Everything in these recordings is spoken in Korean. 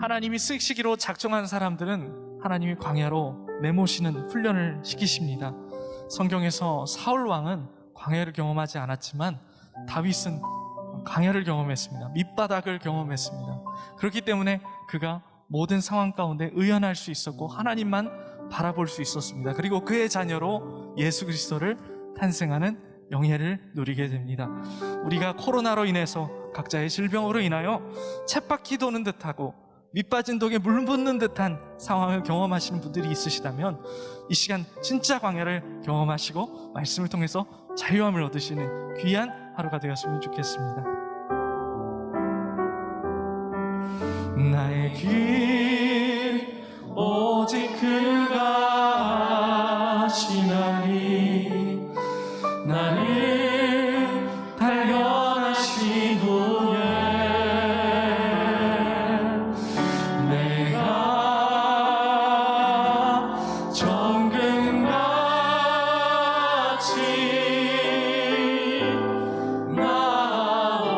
하나님이 쓰시기로 작정한 사람들은 하나님이 광야로 내모시는 훈련을 시키십니다. 성경에서 사울 왕은 광야를 경험하지 않았지만 다윗은 광야를 경험했습니다. 밑바닥을 경험했습니다. 그렇기 때문에 그가 모든 상황 가운데 의연할 수 있었고 하나님만 바라볼 수 있었습니다. 그리고 그의 자녀로 예수 그리스도를 탄생하는 영예를 누리게 됩니다. 우리가 코로나로 인해서 각자의 질병으로 인하여 쳇바퀴 도는 듯하고 밑빠진 독에 물 붓는 듯한 상황을 경험하시는 분들이 있으시다면 이 시간 진짜 광야를 경험하시고 말씀을 통해서 자유함을 얻으시는 귀한 하루가 되었으면 좋겠습니다. 나의 길 오직 그가 아시나니 나를 발견하신 후에 내가 정금같이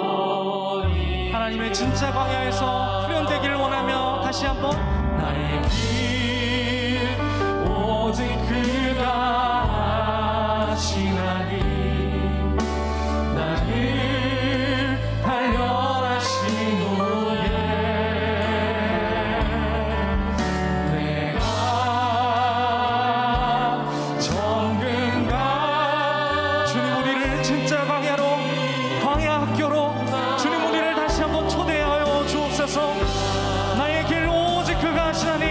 나오리. 하나님의 진짜 광야에서 훈련되기를 원하며 다시 한번 나의 길 오직 그가 아시나니 나를 발견하신 후에 내가 정금과 주님 우리를 진짜 광야로 광야 학교로 주님 우리를 다시 한번 초대하여 주옵소서. 나의 길 오직 그가 아시나니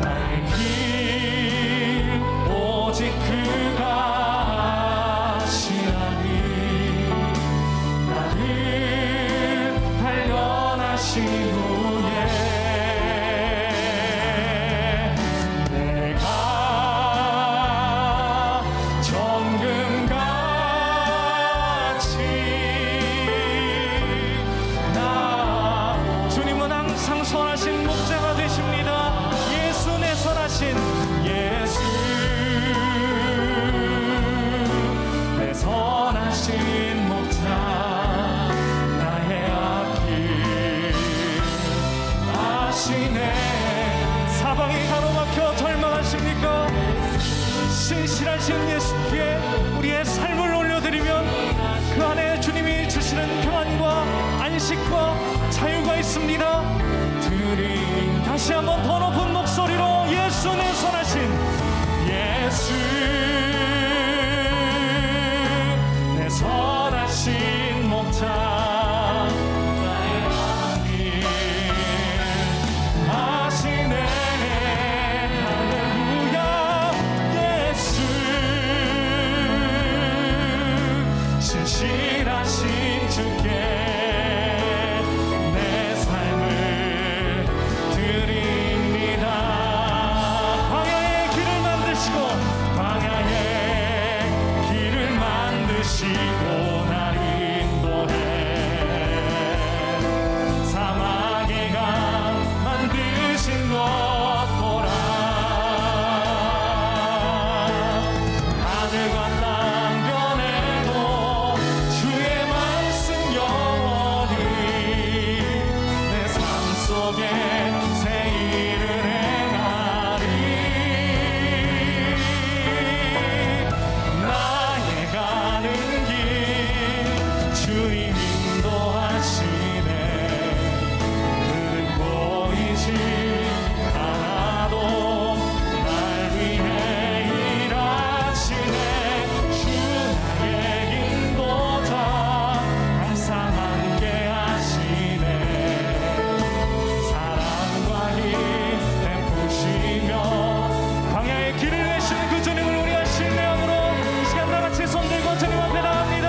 나의 길 오직 그가 아시나니 나를 발견하신 후에 내가 정금같이 주님은 항상 선하신 목자가 되십니다. 예수 내 선하신 예수 내 선하신 목자 나의 앞길 아시네. 사방이 가로막혀 절망하십니까? 신실하신 예수께 우리의 삶을 올려드리면 그 안에 주님이 주시는 평안과 안식과 자유가 있습니다. 다시 한번 더 높은 목소리로 예수 내 선하신 예수 내 선하신 목자 나의 앞길 아시네. 할렐루야. 예수 신실하신 주께 내 삶을 드립니다. 광야의 길을 만드시고 광야의 길을 만드시고 날 인도해 사막의 강 만드신 것 보라. 하늘과 땅 변해도 주의 말씀 영원히 내 삶 속에 새 일을 행하리. 나의 가는 길 주님 인도하시네. 그는 보이지 않아도 날 위해 일하시네. 주 나의 인도자 항상 함께 하시네. 사랑과 힘 베푸시며 광야의 길을 내신 그 주님을 우리가 신뢰함으로 이 시간 다같이 손들고 주님 앞에 나갑니다.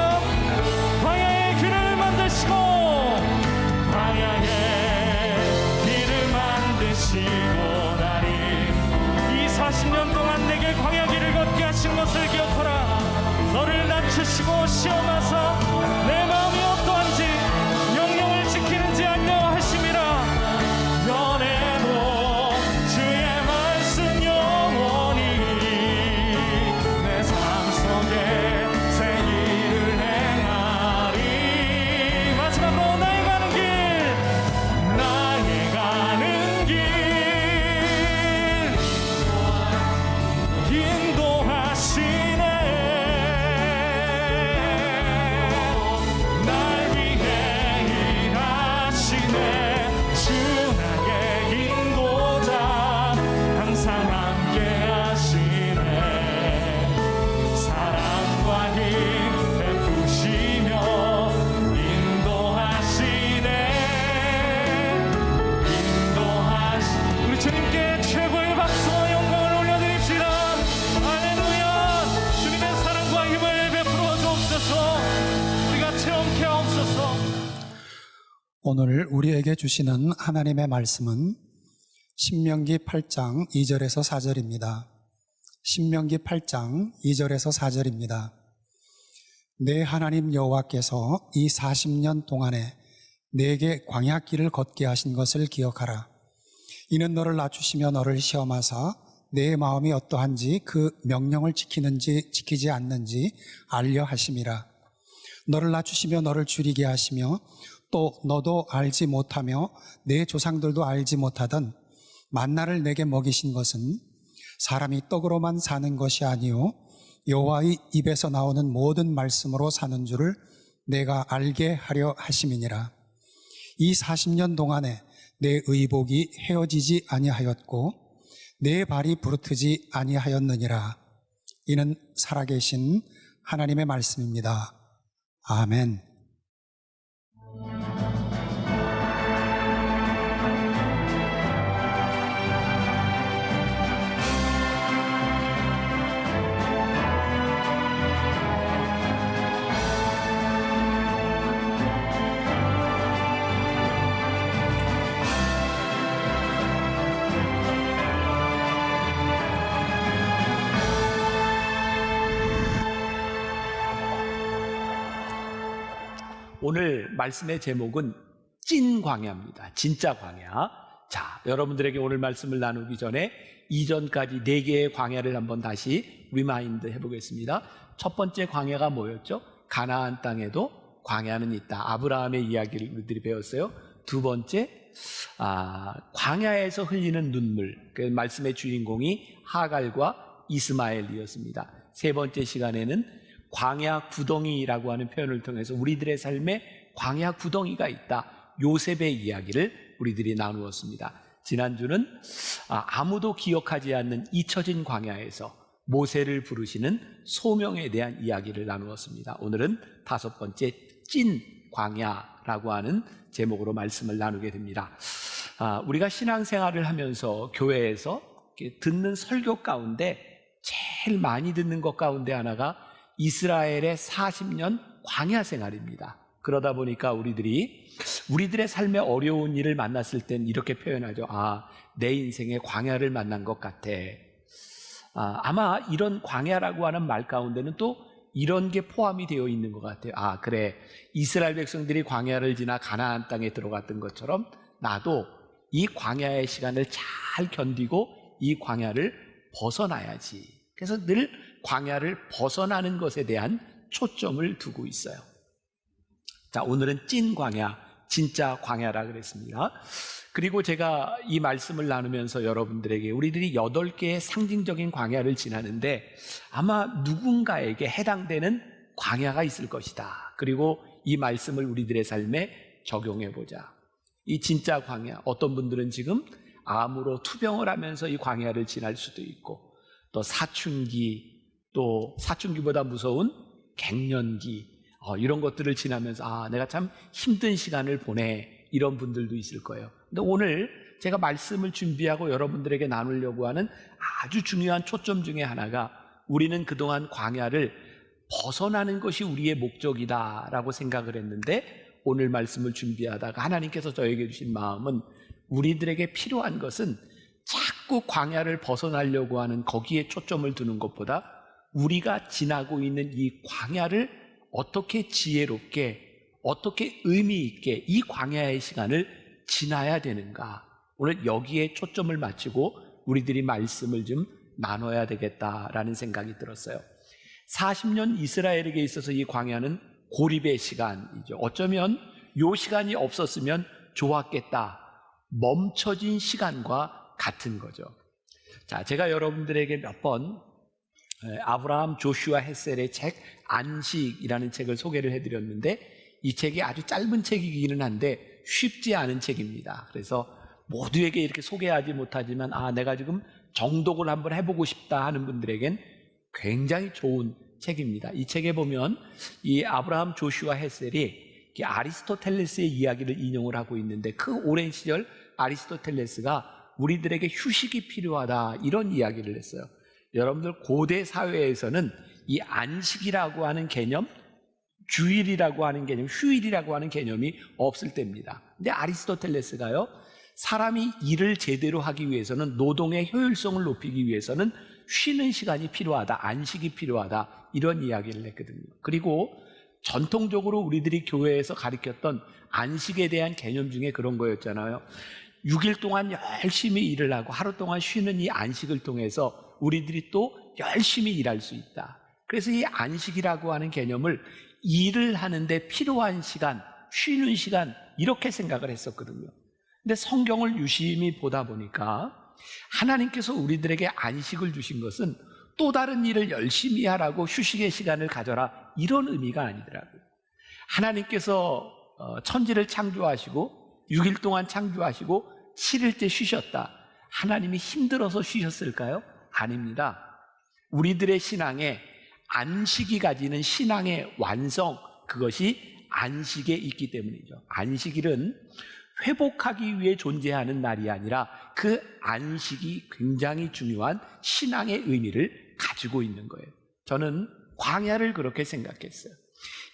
광야의 길을 만드시고 광야의 길을 만드시고 나를 이 40년 동안 내게 광야 길을 걷게 하신 것을 기억하라. 너를 낮추시고 시험하사 내 마음이 어떠한지 영영을 지키는지 알려하심이라. 연애도 주의 말씀 영원히 내 삶 속에 새 일을 행하리. 마지막으로 나의 가는 길 나의 가는 오늘 우리에게 주시는 하나님의 말씀은 신명기 8장 2절에서 4절입니다. 신명기 8장 2절에서 4절입니다. 내 하나님 여호와께서 이 40년 동안에 내게 광야길을 걷게 하신 것을 기억하라. 이는 너를 낮추시며 너를 시험하사 내 마음이 어떠한지 그 명령을 지키는지 지키지 않는지 알려 하심이라. 너를 낮추시며 너를 줄이게 하시며 또 너도 알지 못하며 내 조상들도 알지 못하던 만나를 내게 먹이신 것은 사람이 떡으로만 사는 것이 아니요 여호와의 입에서 나오는 모든 말씀으로 사는 줄을 내가 알게 하려 하심이니라. 이 40년 동안에 내 의복이 헤어지지 아니하였고 내 발이 부르트지 아니하였느니라. 이는 살아계신 하나님의 말씀입니다. 아멘. 오늘 말씀의 제목은 찐 광야입니다. 진짜 광야. 자, 여러분들에게 오늘 말씀을 나누기 전에 이전까지 4개의 광야를 한번 다시 리마인드 해보겠습니다. 첫 번째 광야가 뭐였죠? 가나안 땅에도 광야는 있다. 아브라함의 이야기를 우리들이 배웠어요. 두 번째, 광야에서 흘리는 눈물. 그 말씀의 주인공이 하갈과 이스마엘이었습니다. 세 번째 시간에는 광야 구덩이라고 하는 표현을 통해서 우리들의 삶에 광야 구덩이가 있다. 요셉의 이야기를 우리들이 나누었습니다. 지난주는 아무도 기억하지 않는 잊혀진 광야에서 모세를 부르시는 소명에 대한 이야기를 나누었습니다. 오늘은 5번째 찐 광야라고 하는 제목으로 말씀을 나누게 됩니다. 우리가 신앙생활을 하면서 교회에서 듣는 설교 가운데 제일 많이 듣는 것 가운데 하나가 이스라엘의 40년 광야 생활입니다. 그러다 보니까 우리들의 삶에 어려운 일을 만났을 땐 이렇게 표현하죠. 내 인생에 광야를 만난 것 같아. 아마 이런 광야라고 하는 말 가운데는 또 이런 게 포함이 되어 있는 것 같아요. 그래. 이스라엘 백성들이 광야를 지나 가나안 땅에 들어갔던 것처럼 나도 이 광야의 시간을 잘 견디고 이 광야를 벗어나야지. 그래서 늘 광야를 벗어나는 것에 대한 초점을 두고 있어요. 자, 오늘은 찐 광야, 진짜 광야라 그랬습니다. 그리고 제가 이 말씀을 나누면서 여러분들에게 우리들이 8개의 상징적인 광야를 지나는데 아마 누군가에게 해당되는 광야가 있을 것이다. 그리고 이 말씀을 우리들의 삶에 적용해보자. 이 진짜 광야, 어떤 분들은 지금 암으로 투병을 하면서 이 광야를 지날 수도 있고 또 사춘기, 또 사춘기보다 무서운 갱년기 이런 것들을 지나면서 내가 참 힘든 시간을 보내 이런 분들도 있을 거예요. 근데 오늘 제가 말씀을 준비하고 여러분들에게 나누려고 하는 아주 중요한 초점 중에 하나가 우리는 그동안 광야를 벗어나는 것이 우리의 목적이다라고 생각을 했는데 오늘 말씀을 준비하다가 하나님께서 저에게 주신 마음은 우리들에게 필요한 것은 자꾸 광야를 벗어나려고 하는 거기에 초점을 두는 것보다 우리가 지나고 있는 이 광야를 어떻게 지혜롭게, 어떻게 의미 있게 이 광야의 시간을 지나야 되는가. 오늘 여기에 초점을 맞추고 우리들이 말씀을 좀 나눠야 되겠다라는 생각이 들었어요. 40년 이스라엘에게 있어서 이 광야는 고립의 시간이죠. 어쩌면 이 시간이 없었으면 좋았겠다. 멈춰진 시간과 같은 거죠. 자, 제가 여러분들에게 몇 번 아브라함 조슈아 헷셀의 책 안식이라는 책을 소개를 해드렸는데 이 책이 아주 짧은 책이기는 한데 쉽지 않은 책입니다. 그래서 모두에게 이렇게 소개하지 못하지만 내가 지금 정독을 한번 해보고 싶다 하는 분들에겐 굉장히 좋은 책입니다. 이 책에 보면 이 아브라함 조슈아 헷셀이 아리스토텔레스의 이야기를 인용을 하고 있는데 그 오랜 시절 아리스토텔레스가 우리들에게 휴식이 필요하다 이런 이야기를 했어요. 여러분들 고대 사회에서는 이 안식이라고 하는 개념 주일이라고 하는 개념, 휴일이라고 하는 개념이 없을 때입니다. 근데 아리스토텔레스가요, 사람이 일을 제대로 하기 위해서는, 노동의 효율성을 높이기 위해서는 쉬는 시간이 필요하다, 안식이 필요하다, 이런 이야기를 했거든요. 그리고 전통적으로 우리들이 교회에서 가르쳤던 안식에 대한 개념 중에 그런 거였잖아요. 6일 동안 열심히 일을 하고 하루 동안 쉬는 이 안식을 통해서 우리들이 또 열심히 일할 수 있다. 그래서 이 안식이라고 하는 개념을 일을 하는데 필요한 시간, 쉬는 시간, 이렇게 생각을 했었거든요. 근데 성경을 유심히 보다 보니까 하나님께서 우리들에게 안식을 주신 것은 또 다른 일을 열심히 하라고 휴식의 시간을 가져라, 이런 의미가 아니더라고요. 하나님께서 천지를 창조하시고 6일 동안 창조하시고 7일째 쉬셨다. 하나님이 힘들어서 쉬셨을까요? 아닙니다. 우리들의 신앙에 안식이 가지는 신앙의 완성, 그것이 안식에 있기 때문이죠. 안식일은 회복하기 위해 존재하는 날이 아니라 그 안식이 굉장히 중요한 신앙의 의미를 가지고 있는 거예요. 저는 광야를 그렇게 생각했어요.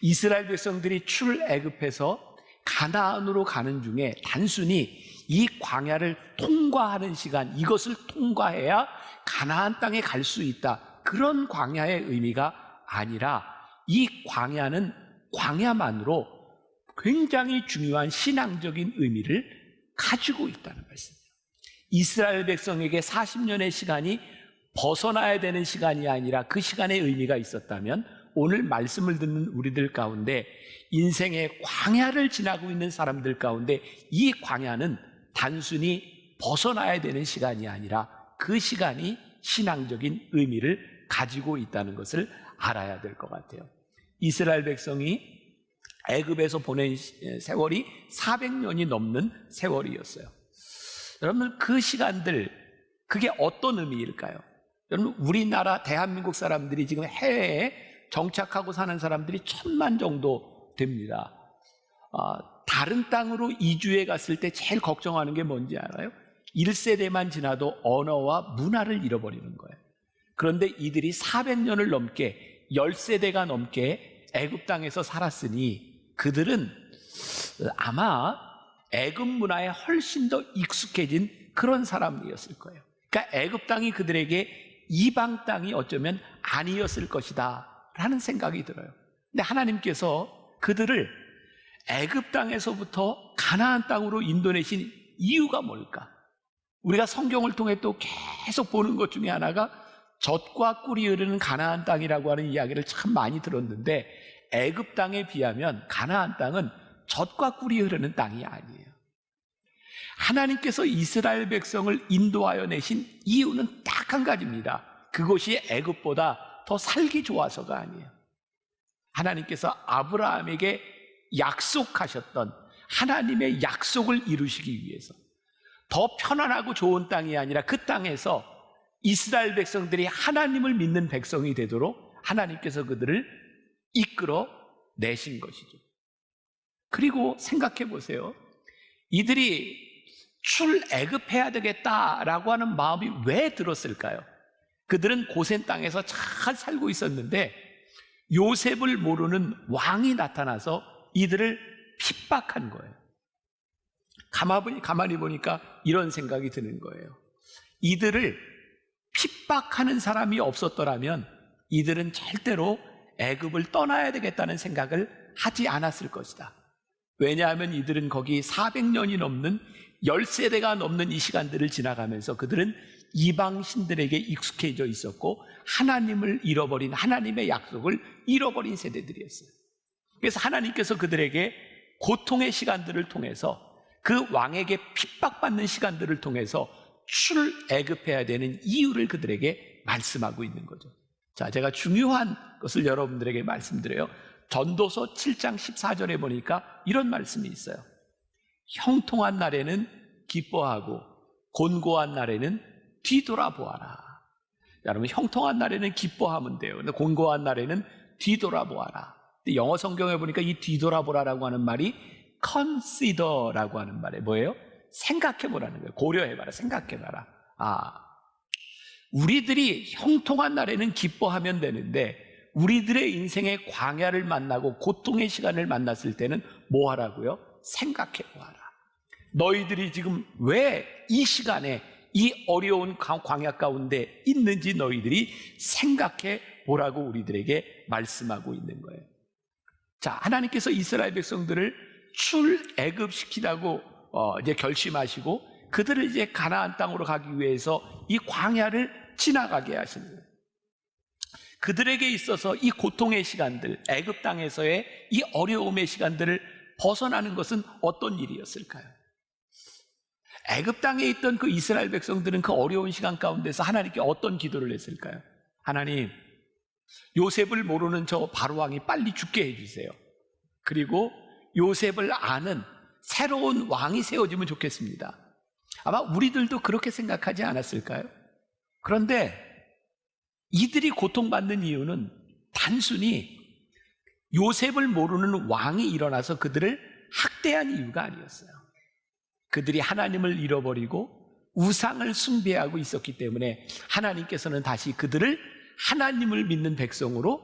이스라엘 백성들이 출애굽해서 가나안으로 가는 중에 단순히 이 광야를 통과하는 시간, 이것을 통과해야 가나안 땅에 갈 수 있다, 그런 광야의 의미가 아니라 이 광야는 광야만으로 굉장히 중요한 신앙적인 의미를 가지고 있다는 말씀이에요. 이스라엘 백성에게 40년의 시간이 벗어나야 되는 시간이 아니라 그 시간의 의미가 있었다면, 오늘 말씀을 듣는 우리들 가운데 인생의 광야를 지나고 있는 사람들 가운데 이 광야는 단순히 벗어나야 되는 시간이 아니라 그 시간이 신앙적인 의미를 가지고 있다는 것을 알아야 될 것 같아요. 이스라엘 백성이 애굽에서 보낸 세월이 400년이 넘는 세월이었어요. 여러분, 그 시간들, 그게 어떤 의미일까요? 여러분, 우리나라 대한민국 사람들이 지금 해외에 정착하고 사는 사람들이 1000만 정도 됩니다. 다른 땅으로 이주해 갔을 때 제일 걱정하는 게 뭔지 알아요? 1세대만 지나도 언어와 문화를 잃어버리는 거예요. 그런데 이들이 400년을 넘게, 10세대가 넘게 애굽 땅에서 살았으니 그들은 아마 애굽 문화에 훨씬 더 익숙해진 그런 사람이었을 거예요. 그러니까 애굽 땅이 그들에게 이방 땅이 어쩌면 아니었을 것이다 라는 생각이 들어요. 근데 하나님께서 그들을 애굽 땅에서부터 가나안 땅으로 인도내신 이유가 뭘까? 우리가 성경을 통해 또 계속 보는 것 중에 하나가 젖과 꿀이 흐르는 가나안 땅이라고 하는 이야기를 참 많이 들었는데, 애굽 땅에 비하면 가나안 땅은 젖과 꿀이 흐르는 땅이 아니에요. 하나님께서 이스라엘 백성을 인도하여 내신 이유는 딱 한 가지입니다. 그것이 애굽보다 더 살기 좋아서가 아니에요. 하나님께서 아브라함에게 약속하셨던 하나님의 약속을 이루시기 위해서, 더 편안하고 좋은 땅이 아니라 그 땅에서 이스라엘 백성들이 하나님을 믿는 백성이 되도록 하나님께서 그들을 이끌어 내신 것이죠. 그리고 생각해 보세요. 이들이 출애굽해야 되겠다라고 하는 마음이 왜 들었을까요? 그들은 고센 땅에서 잘 살고 있었는데 요셉을 모르는 왕이 나타나서 이들을 핍박한 거예요. 가만히 보니까 이런 생각이 드는 거예요. 이들을 핍박하는 사람이 없었더라면 이들은 절대로 애굽을 떠나야 되겠다는 생각을 하지 않았을 것이다. 왜냐하면 이들은 거기 400년이 넘는 10세대가 넘는 이 시간들을 지나가면서 그들은 이방 신들에게 익숙해져 있었고 하나님을 잃어버린, 하나님의 약속을 잃어버린 세대들이었어요. 그래서 하나님께서 그들에게 고통의 시간들을 통해서, 그 왕에게 핍박받는 시간들을 통해서 출애굽해야 되는 이유를 그들에게 말씀하고 있는 거죠. 자, 제가 중요한 것을 여러분들에게 말씀드려요. 전도서 7장 14절에 보니까 이런 말씀이 있어요. 형통한 날에는 기뻐하고 곤고한 날에는 뒤돌아보아라. 여러분, 형통한 날에는 기뻐하면 돼요. 근데 곤고한 날에는 뒤돌아보아라. 근데 영어 성경에 보니까 이 뒤돌아보라라고 하는 말이 consider라고 하는 말에 뭐예요? 생각해보라는 거예요. 고려해봐라, 생각해봐라. 우리들이 형통한 날에는 기뻐하면 되는데 우리들의 인생의 광야를 만나고 고통의 시간을 만났을 때는 뭐 하라고요? 생각해 보아라. 너희들이 지금 왜 이 시간에 이 어려운 광야 가운데 있는지 너희들이 생각해 보라고 우리들에게 말씀하고 있는 거예요. 자, 하나님께서 이스라엘 백성들을 출애굽시키라고 이제 결심하시고 그들을 이제 가나안 땅으로 가기 위해서 이 광야를 지나가게 하시는 거예요. 그들에게 있어서 이 고통의 시간들, 애굽 땅에서의 이 어려움의 시간들을 벗어나는 것은 어떤 일이었을까요? 애굽 땅에 있던 그 이스라엘 백성들은 그 어려운 시간 가운데서 하나님께 어떤 기도를 했을까요? 하나님, 요셉을 모르는 저 바로왕이 빨리 죽게 해주세요. 그리고 요셉을 아는 새로운 왕이 세워지면 좋겠습니다. 아마 우리들도 그렇게 생각하지 않았을까요? 그런데 이들이 고통받는 이유는 단순히 요셉을 모르는 왕이 일어나서 그들을 학대한 이유가 아니었어요. 그들이 하나님을 잃어버리고 우상을 숭배하고 있었기 때문에 하나님께서는 다시 그들을 하나님을 믿는 백성으로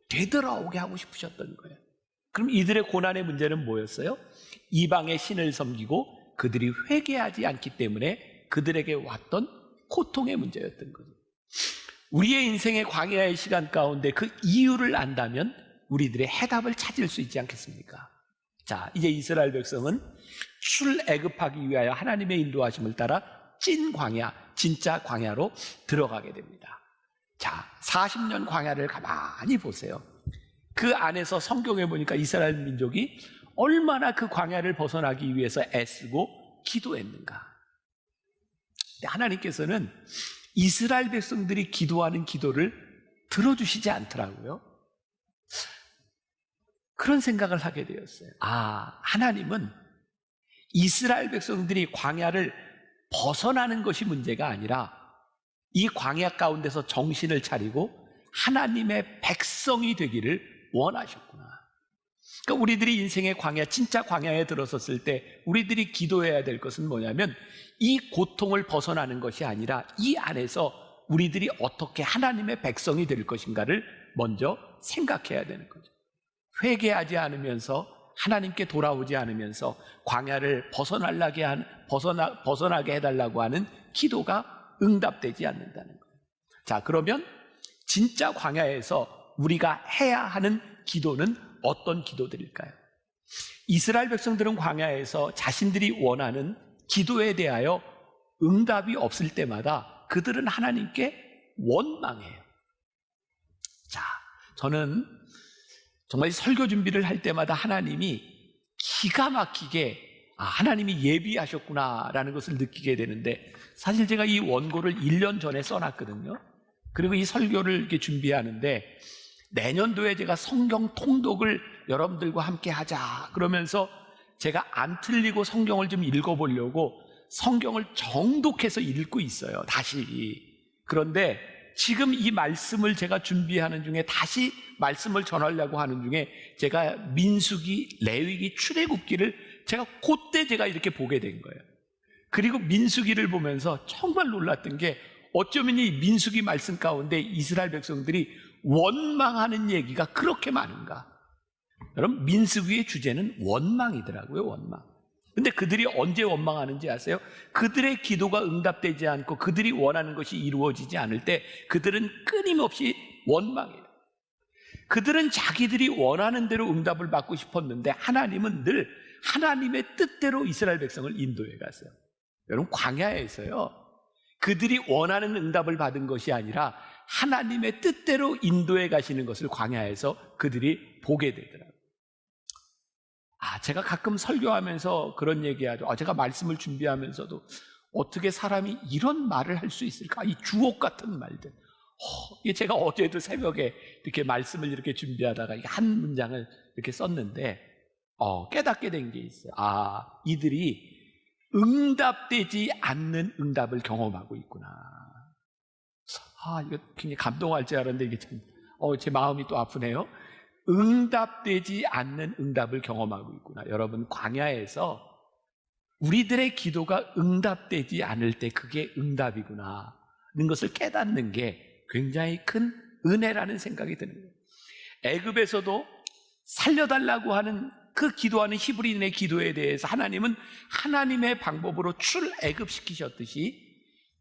되돌아오게 하고 싶으셨던 거예요. 그럼 이들의 고난의 문제는 뭐였어요? 이방의 신을 섬기고 그들이 회개하지 않기 때문에 그들에게 왔던 고통의 문제였던 거죠. 우리의 인생의 광야의 시간 가운데 그 이유를 안다면 우리들의 해답을 찾을 수 있지 않겠습니까? 자, 이제 이스라엘 백성은 출애굽하기 위하여 하나님의 인도하심을 따라 찐 광야, 진짜 광야로 들어가게 됩니다. 자, 40년 광야를 가만히 보세요. 그 안에서 성경에 보니까 이스라엘 민족이 얼마나 그 광야를 벗어나기 위해서 애쓰고 기도했는가. 근데 하나님께서는 이스라엘 백성들이 기도하는 기도를 들어주시지 않더라고요. 그런 생각을 하게 되었어요. 아, 하나님은 이스라엘 백성들이 광야를 벗어나는 것이 문제가 아니라 이 광야 가운데서 정신을 차리고 하나님의 백성이 되기를 원하셨구나. 그러니까 우리들이 인생의 광야, 진짜 광야에 들어섰을 때 우리들이 기도해야 될 것은 뭐냐면 이 고통을 벗어나는 것이 아니라 이 안에서 우리들이 어떻게 하나님의 백성이 될 것인가를 먼저 생각해야 되는 거죠. 회개하지 않으면서 하나님께 돌아오지 않으면서 광야를 벗어나게 해달라고 하는 기도가 응답되지 않는다는 거예요. 자, 그러면 진짜 광야에서 우리가 해야 하는 기도는 어떤 기도들일까요? 이스라엘 백성들은 광야에서 자신들이 원하는 기도에 대하여 응답이 없을 때마다 그들은 하나님께 원망해요. 자, 저는 정말 설교 준비를 할 때마다 하나님이 기가 막히게 하나님이 예비하셨구나라는 것을 느끼게 되는데, 사실 제가 이 원고를 1년 전에 써놨거든요. 그리고 이 설교를 이렇게 준비하는데 내년도에 제가 성경 통독을 여러분들과 함께 하자 그러면서 제가 안 틀리고 성경을 좀 읽어보려고 성경을 정독해서 읽고 있어요, 다시. 그런데 지금 이 말씀을 제가 준비하는 중에 다시 말씀을 전하려고 하는 중에 제가 민수기, 레위기, 출애굽기를 그때 제가 이렇게 보게 된 거예요. 그리고 민수기를 보면서 정말 놀랐던 게 어쩌면 이 민수기 말씀 가운데 이스라엘 백성들이 원망하는 얘기가 그렇게 많은가. 여러분, 민수기의 주제는 원망이더라고요, 원망. 근데 그들이 언제 원망하는지 아세요? 그들의 기도가 응답되지 않고 그들이 원하는 것이 이루어지지 않을 때 그들은 끊임없이 원망해요. 그들은 자기들이 원하는 대로 응답을 받고 싶었는데 하나님은 늘 하나님의 뜻대로 이스라엘 백성을 인도해 갔어요. 여러분, 광야에서요, 그들이 원하는 응답을 받은 것이 아니라 하나님의 뜻대로 인도해 가시는 것을 광야에서 그들이 보게 되더라고요. 제가 가끔 설교하면서 그런 얘기하죠. 제가 말씀을 준비하면서도 어떻게 사람이 이런 말을 할 수 있을까? 이 주옥 같은 말들. 제가 어제도 새벽에 이렇게 말씀을 이렇게 준비하다가 한 문장을 이렇게 썼는데 깨닫게 된 게 있어요. 이들이 응답되지 않는 응답을 경험하고 있구나. 이거 굉장히 감동할 줄 알았는데 이게 참 제 마음이 또 아프네요. 응답되지 않는 응답을 경험하고 있구나. 여러분, 광야에서 우리들의 기도가 응답되지 않을 때 그게 응답이구나 하는 것을 깨닫는 게 굉장히 큰 은혜라는 생각이 드는 거예요. 애굽에서도 살려달라고 하는 그 기도하는 히브리인의 기도에 대해서 하나님은 하나님의 방법으로 출애굽시키셨듯이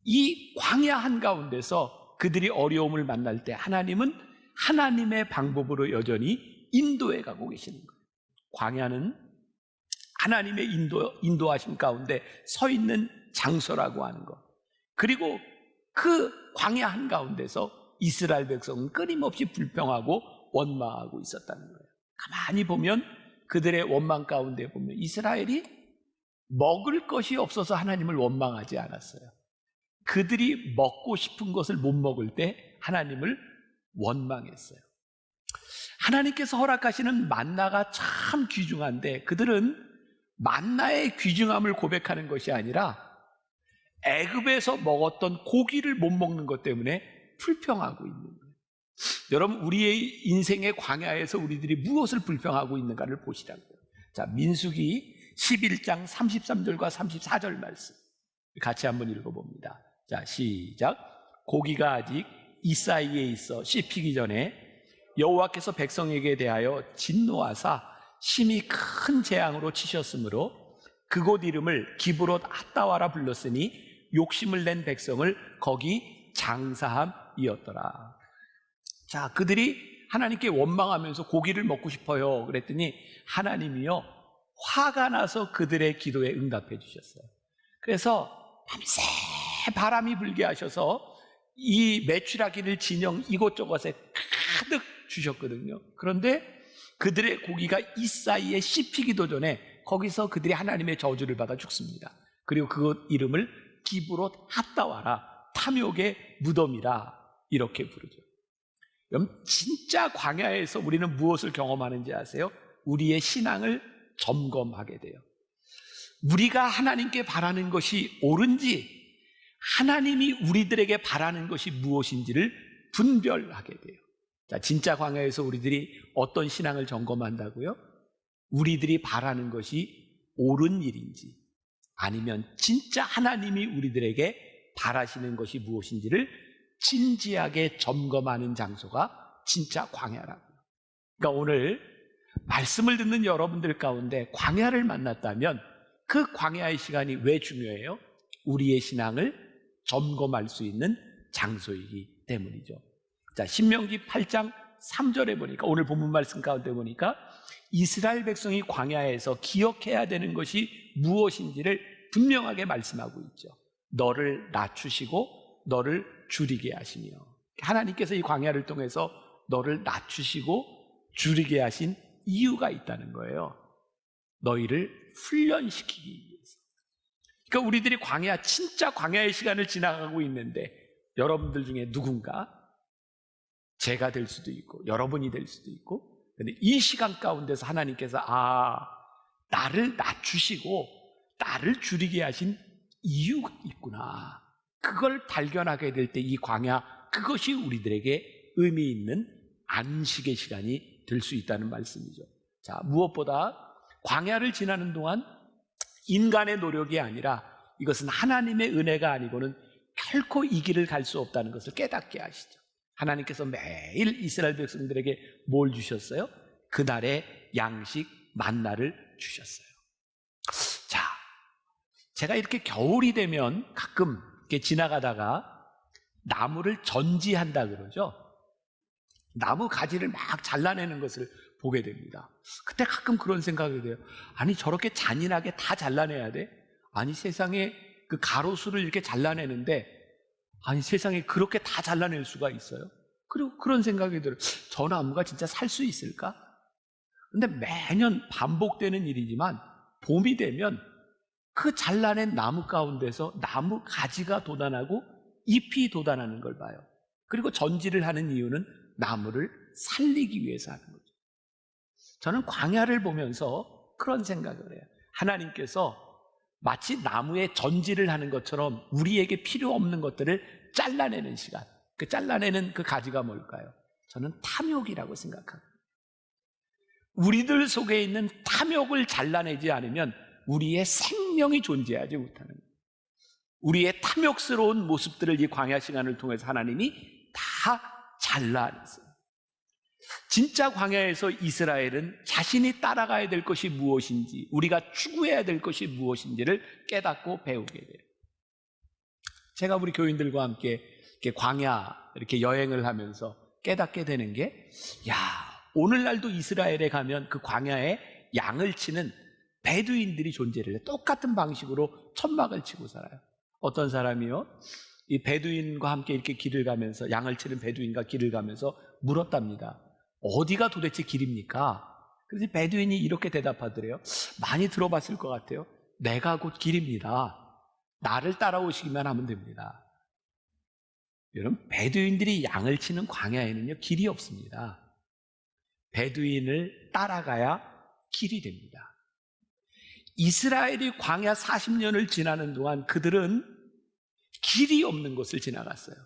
이 광야 한가운데서 그들이 어려움을 만날 때 하나님은 하나님의 방법으로 여전히 인도해 가고 계시는 거예요. 광야는 하나님의 인도하심 가운데 서 있는 장소라고 하는 것. 그리고 그 광야 한가운데서 이스라엘 백성은 끊임없이 불평하고 원망하고 있었다는 거예요. 가만히 보면 그들의 원망 가운데 보면 이스라엘이 먹을 것이 없어서 하나님을 원망하지 않았어요. 그들이 먹고 싶은 것을 못 먹을 때 하나님을 원망했어요. 하나님께서 허락하시는 만나가 참 귀중한데 그들은 만나의 귀중함을 고백하는 것이 아니라 애굽에서 먹었던 고기를 못 먹는 것 때문에 불평하고 있는 거예요. 여러분, 우리의 인생의 광야에서 우리들이 무엇을 불평하고 있는가를 보시라고요. 자, 민수기 11장 33절과 34절 말씀 같이 한번 읽어봅니다. 자, 시작. 고기가 아직 이 사이에 있어 씹히기 전에 여호와께서 백성에게 대하여 진노하사 심히 큰 재앙으로 치셨으므로 그곳 이름을 기브롯 핫다와라 불렀으니 욕심을 낸 백성을 거기 장사함이었더라. 자, 그들이 하나님께 원망하면서 고기를 먹고 싶어요 그랬더니 하나님이요 화가 나서 그들의 기도에 응답해 주셨어요. 그래서 밤새 바람이 불게 하셔서 이 메추라기를 진영 이곳저곳에 가득 주셨거든요. 그런데 그들의 고기가 이 사이에 씹히기도 전에 거기서 그들이 하나님의 저주를 받아 죽습니다. 그리고 그곳 이름을 기브롯 핫다와라, 탐욕의 무덤이라 이렇게 부르죠. 여러분, 진짜 광야에서 우리는 무엇을 경험하는지 아세요? 우리의 신앙을 점검하게 돼요. 우리가 하나님께 바라는 것이 옳은지 하나님이 우리들에게 바라는 것이 무엇인지를 분별하게 돼요. 자, 진짜 광야에서 우리들이 어떤 신앙을 점검한다고요? 우리들이 바라는 것이 옳은 일인지 아니면 진짜 하나님이 우리들에게 바라시는 것이 무엇인지를 진지하게 점검하는 장소가 진짜 광야라고요. 그러니까 오늘 말씀을 듣는 여러분들 가운데 광야를 만났다면 그 광야의 시간이 왜 중요해요? 우리의 신앙을 점검할 수 있는 장소이기 때문이죠. 자, 신명기 8장 3절에 보니까 오늘 본문 말씀 가운데 보니까 이스라엘 백성이 광야에서 기억해야 되는 것이 무엇인지를 분명하게 말씀하고 있죠. 너를 낮추시고 너를 줄이게 하시며, 하나님께서 이 광야를 통해서 너를 낮추시고 줄이게 하신 이유가 있다는 거예요. 너희를 훈련시키기 위해서. 그러니까 우리들이 광야, 진짜 광야의 시간을 지나가고 있는데 여러분들 중에 누군가 제가 될 수도 있고 여러분이 될 수도 있고, 근데 이 시간 가운데서 하나님께서 나를 낮추시고 나를 줄이게 하신 이유가 있구나, 그걸 발견하게 될 때 이 광야, 그것이 우리들에게 의미 있는 안식의 시간이 될 수 있다는 말씀이죠. 자, 무엇보다 광야를 지나는 동안 인간의 노력이 아니라 이것은 하나님의 은혜가 아니고는 결코 이 길을 갈 수 없다는 것을 깨닫게 하시죠. 하나님께서 매일 이스라엘 백성들에게 뭘 주셨어요? 그날의 양식 만나를 주셨어요. 자, 제가 이렇게 겨울이 되면 가끔 이렇게 지나가다가 나무를 전지한다 그러죠. 나무 가지를 막 잘라내는 것을 보게 됩니다. 그때 가끔 그런 생각이 돼요. 아니, 저렇게 잔인하게 다 잘라내야 돼? 아니, 세상에 그 가로수를 이렇게 잘라내는데 아니, 세상에 그렇게 다 잘라낼 수가 있어요? 그리고 그런 생각이 들어요. 저 나무가 진짜 살 수 있을까? 근데 매년 반복되는 일이지만 봄이 되면 그 잘라낸 나무 가운데서 나무 가지가 돋아나고 잎이 돋아나는 걸 봐요. 그리고 전지를 하는 이유는 나무를 살리기 위해서 하는 거죠. 저는 광야를 보면서 그런 생각을 해요. 하나님께서 마치 나무에 전지를 하는 것처럼 우리에게 필요 없는 것들을 잘라내는 시간, 그 잘라내는 그 가지가 뭘까요? 저는 탐욕이라고 생각합니다. 우리들 속에 있는 탐욕을 잘라내지 않으면 우리의 생명이 존재하지 못하는 거예요. 우리의 탐욕스러운 모습들을 이 광야 시간을 통해서 하나님이 다 잘라냈어요. 진짜 광야에서 이스라엘은 자신이 따라가야 될 것이 무엇인지, 우리가 추구해야 될 것이 무엇인지를 깨닫고 배우게 돼요. 제가 우리 교인들과 함께 이렇게 광야 이렇게 여행을 하면서 깨닫게 되는 게, 오늘날도 이스라엘에 가면 그 광야에 양을 치는 베두인들이 존재를 해요. 똑같은 방식으로 천막을 치고 살아요. 어떤 사람이요, 이 베두인과 함께 이렇게 길을 가면서, 양을 치는 베두인과 길을 가면서 물었답니다. 어디가 도대체 길입니까? 그래서 베두인이 이렇게 대답하더래요. 많이 들어봤을 것 같아요. 내가 곧 길입니다. 나를 따라오시기만 하면 됩니다. 여러분, 베두인들이 양을 치는 광야에는요, 길이 없습니다. 베두인을 따라가야 길이 됩니다. 이스라엘이 광야 40년을 지나는 동안 그들은 길이 없는 곳을 지나갔어요.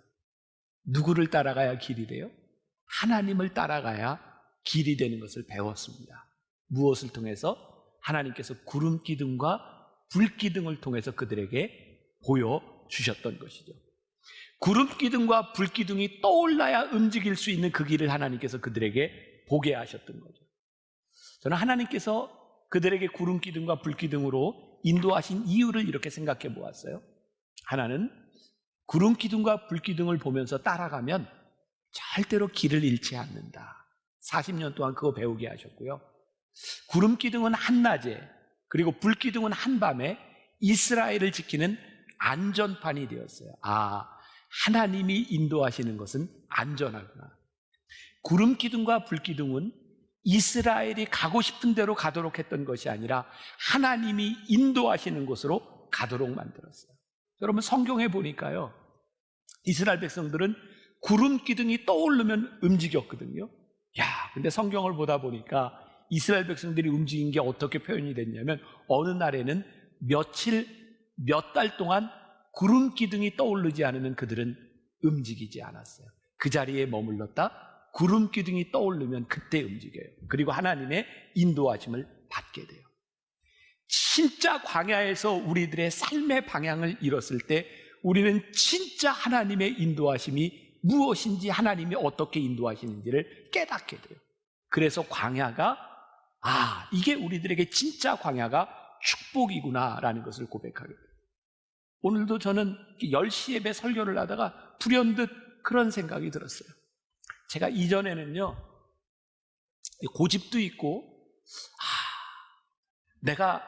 누구를 따라가야 길이 돼요? 하나님을 따라가야 길이 되는 것을 배웠습니다. 무엇을 통해서? 하나님께서 구름 기둥과 불 기둥을 통해서 그들에게 보여주셨던 것이죠. 구름 기둥과 불 기둥이 떠올라야 움직일 수 있는 그 길을 하나님께서 그들에게 보게 하셨던 거죠. 저는 하나님께서 그들에게 구름 기둥과 불 기둥으로 인도하신 이유를 이렇게 생각해 보았어요. 하나는 구름 기둥과 불 기둥을 보면서 따라가면 절대로 길을 잃지 않는다. 40년 동안 그거 배우게 하셨고요. 구름 기둥은 한낮에, 그리고 불 기둥은 한밤에 이스라엘을 지키는 안전판이 되었어요. 하나님이 인도하시는 것은 안전하구나. 구름 기둥과 불 기둥은 이스라엘이 가고 싶은 대로 가도록 했던 것이 아니라 하나님이 인도하시는 곳으로 가도록 만들었어요. 여러분, 성경에 보니까요, 이스라엘 백성들은 구름 기둥이 떠오르면 움직였거든요. 근데 성경을 보다 보니까 이스라엘 백성들이 움직인 게 어떻게 표현이 됐냐면, 어느 날에는 몇 달 동안 구름 기둥이 떠오르지 않으면 그들은 움직이지 않았어요. 그 자리에 머물렀다 구름 기둥이 떠오르면 그때 움직여요. 그리고 하나님의 인도하심을 받게 돼요. 진짜 광야에서 우리들의 삶의 방향을 잃었을 때 우리는 진짜 하나님의 인도하심이 무엇인지, 하나님이 어떻게 인도하시는지를 깨닫게 돼요. 그래서 광야가, 이게 우리들에게 진짜 광야가 축복이구나라는 것을 고백하게 돼요. 오늘도 저는 10시 예배 설교를 하다가 불현듯 그런 생각이 들었어요. 제가 이전에는요, 고집도 있고, 내가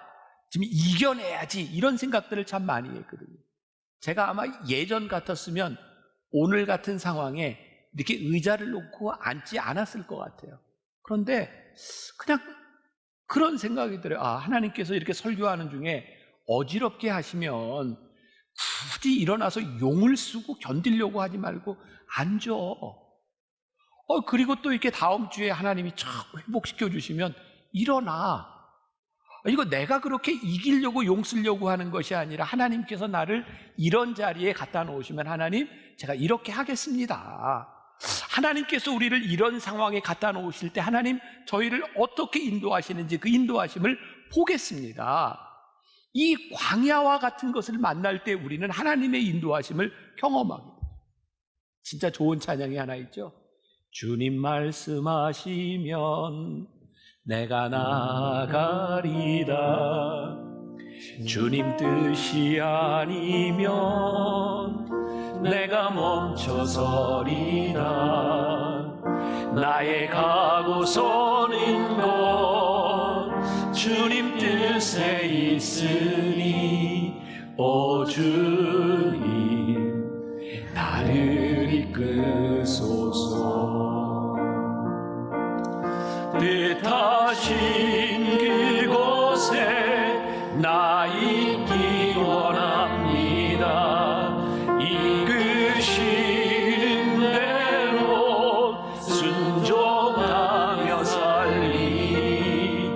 지금 이겨내야지, 이런 생각들을 참 많이 했거든요. 제가 아마 예전 같았으면 오늘 같은 상황에 이렇게 의자를 놓고 앉지 않았을 것 같아요. 그런데 그냥 그런 생각이 들어요. 하나님께서 이렇게 설교하는 중에 어지럽게 하시면 굳이 일어나서 용을 쓰고 견디려고 하지 말고 앉아. 그리고 또 이렇게 다음 주에 하나님이 쫙 회복시켜 주시면 일어나. 이거 내가 그렇게 이기려고 용 쓰려고 하는 것이 아니라 하나님께서 나를 이런 자리에 갖다 놓으시면, 하나님, 제가 이렇게 하겠습니다. 하나님께서 우리를 이런 상황에 갖다 놓으실 때 하나님 저희를 어떻게 인도하시는지 그 인도하심을 보겠습니다. 이 광야와 같은 것을 만날 때 우리는 하나님의 인도하심을 경험하게 돼요. 진짜 좋은 찬양이 하나 있죠. 주님 말씀하시면 내가 나가리다. 주님 뜻이 아니면 내가 멈춰서리다. 나의 가고서는 것 주님 뜻에 있으니, 오 주님 나를 이끄소서. 뜻하신 그곳에 나 있기 원합니다. 이끄시는 대로 순종하며 살리.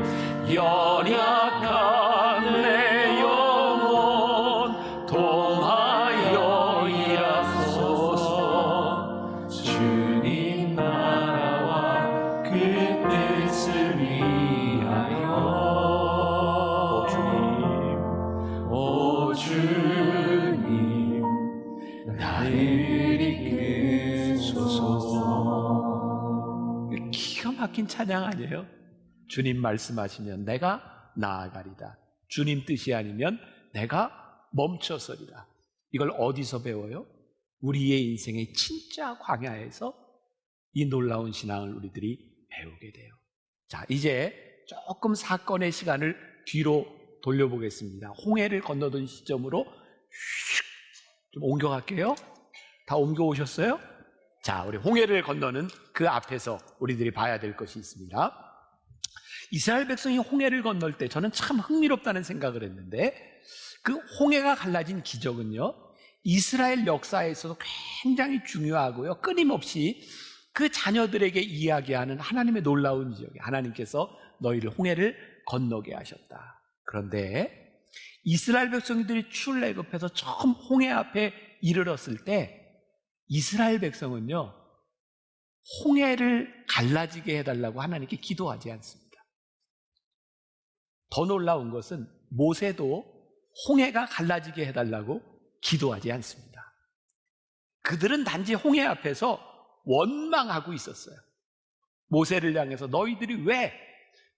연약한 내 영혼 통하여 일하소서. 주님 나라와 그 뜻을 위하여. 오 주님 나를 이끄소서. 기가 막힌 찬양 아니에요? 주님 말씀하시면 내가 나아가리다. 주님 뜻이 아니면 내가 멈춰서리라. 이걸 어디서 배워요? 우리의 인생의 진짜 광야에서 이 놀라운 신앙을 우리들이 배우게 돼요. 자, 이제 조금 사건의 시간을 뒤로 돌려보겠습니다. 홍해를 건너던 시점으로 좀 옮겨갈게요. 다 옮겨오셨어요? 자, 우리 홍해를 건너는 그 앞에서 우리들이 봐야 될 것이 있습니다. 이스라엘 백성이 홍해를 건널 때 저는 참 흥미롭다는 생각을 했는데, 그 홍해가 갈라진 기적은요, 이스라엘 역사에서도 굉장히 중요하고요, 끊임없이 그 자녀들에게 이야기하는 하나님의 놀라운 기적이에요. 하나님께서 너희를 홍해를 건너게 하셨다. 그런데 이스라엘 백성들이 출애굽해서 처음 홍해 앞에 이르렀을 때 이스라엘 백성은요, 홍해를 갈라지게 해달라고 하나님께 기도하지 않습니다. 더 놀라운 것은 모세도 홍해가 갈라지게 해달라고 기도하지 않습니다. 그들은 단지 홍해 앞에서 원망하고 있었어요. 모세를 향해서 너희들이 왜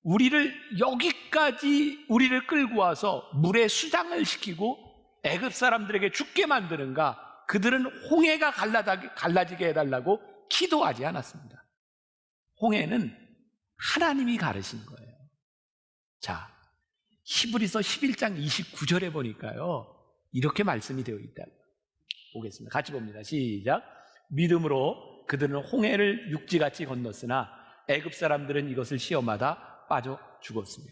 우리를 여기까지 우리를 끌고 와서 물에 수장을 시키고 애굽 사람들에게 죽게 만드는가? 그들은 홍해가 갈라지게 해달라고 기도하지 않았습니다. 홍해는 하나님이 가르신 거예요. 자, 히브리서 11장 29절에 보니까요, 이렇게 말씀이 되어 있다. 보겠습니다. 같이 봅니다. 시작. 믿음으로 그들은 홍해를 육지같이 건넜으나 애굽 사람들은 이것을 시험하다 빠져 죽었으며.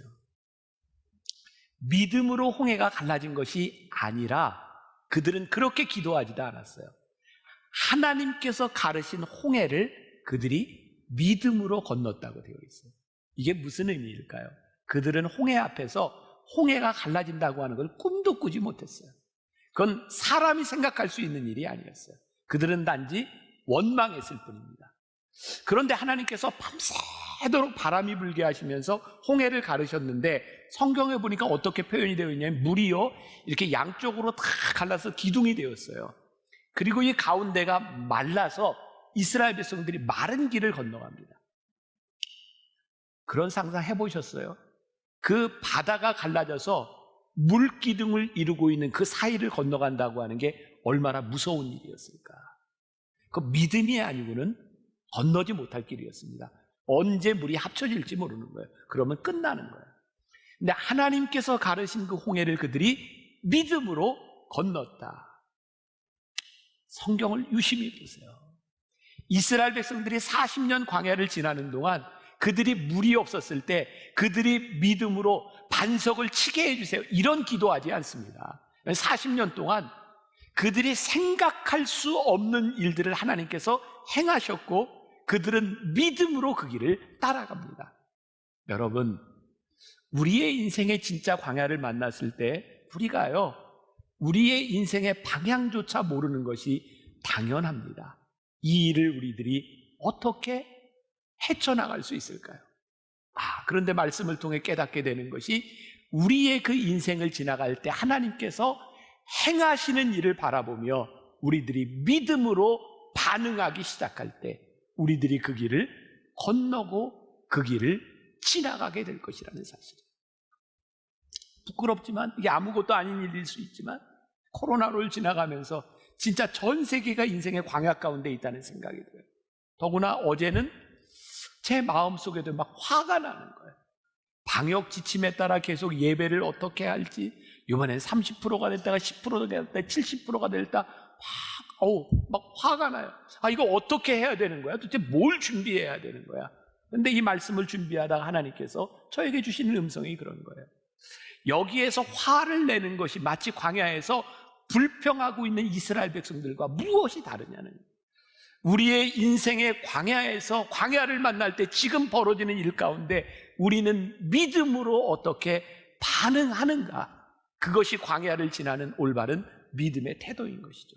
믿음으로 홍해가 갈라진 것이 아니라 그들은 그렇게 기도하지도 않았어요. 하나님께서 가르신 홍해를 그들이 믿음으로 건넜다고 되어 있어요. 이게 무슨 의미일까요? 그들은 홍해 앞에서 홍해가 갈라진다고 하는 걸 꿈도 꾸지 못했어요. 그건 사람이 생각할 수 있는 일이 아니었어요. 그들은 단지 원망했을 뿐입니다. 그런데 하나님께서 밤새도록 바람이 불게 하시면서 홍해를 가르셨는데, 성경에 보니까 어떻게 표현이 되어 있냐면 물이요, 이렇게 양쪽으로 다 갈라서 기둥이 되었어요. 그리고 이 가운데가 말라서 이스라엘 백성들이 마른 길을 건너갑니다. 그런 상상 해보셨어요? 그 바다가 갈라져서 물기둥을 이루고 있는 그 사이를 건너간다고 하는 게 얼마나 무서운 일이었을까. 그 믿음이 아니고는 건너지 못할 길이었습니다. 언제 물이 합쳐질지 모르는 거예요. 그러면 끝나는 거예요. 근데 하나님께서 가르신 그 홍해를 그들이 믿음으로 건넜다. 성경을 유심히 보세요. 이스라엘 백성들이 40년 광야를 지나는 동안 그들이 물이 없었을 때 그들이 믿음으로 반석을 치게 해주세요, 이런 기도하지 않습니다. 40년 동안 그들이 생각할 수 없는 일들을 하나님께서 행하셨고 그들은 믿음으로 그 길을 따라갑니다. 여러분, 우리의 인생의 진짜 광야를 만났을 때 우리가요, 우리의 인생의 방향조차 모르는 것이 당연합니다. 이 일을 우리들이 어떻게 헤쳐나갈 수 있을까요? 그런데 말씀을 통해 깨닫게 되는 것이, 우리의 그 인생을 지나갈 때 하나님께서 행하시는 일을 바라보며 우리들이 믿음으로 반응하기 시작할 때 우리들이 그 길을 건너고 그 길을 지나가게 될 것이라는 사실. 부끄럽지만 이게 아무것도 아닌 일일 수 있지만 코로나를 지나가면서 진짜 전 세계가 인생의 광야 가운데 있다는 생각이 들어요. 더구나 어제는 제 마음속에도 막 화가 나는 거예요. 방역 지침에 따라 계속 예배를 어떻게 할지, 이번엔 30%가 됐다가 10%가 됐다가 70%가 됐다, 막 화가 나요. 이거 어떻게 해야 되는 거야? 도대체 뭘 준비해야 되는 거야? 그런데 이 말씀을 준비하다가 하나님께서 저에게 주시는 음성이 그런 거예요. 여기에서 화를 내는 것이 마치 광야에서 불평하고 있는 이스라엘 백성들과 무엇이 다르냐는 거예요. 우리의 인생의 광야에서 광야를 만날 때 지금 벌어지는 일 가운데 우리는 믿음으로 어떻게 반응하는가, 그것이 광야를 지나는 올바른 믿음의 태도인 것이죠.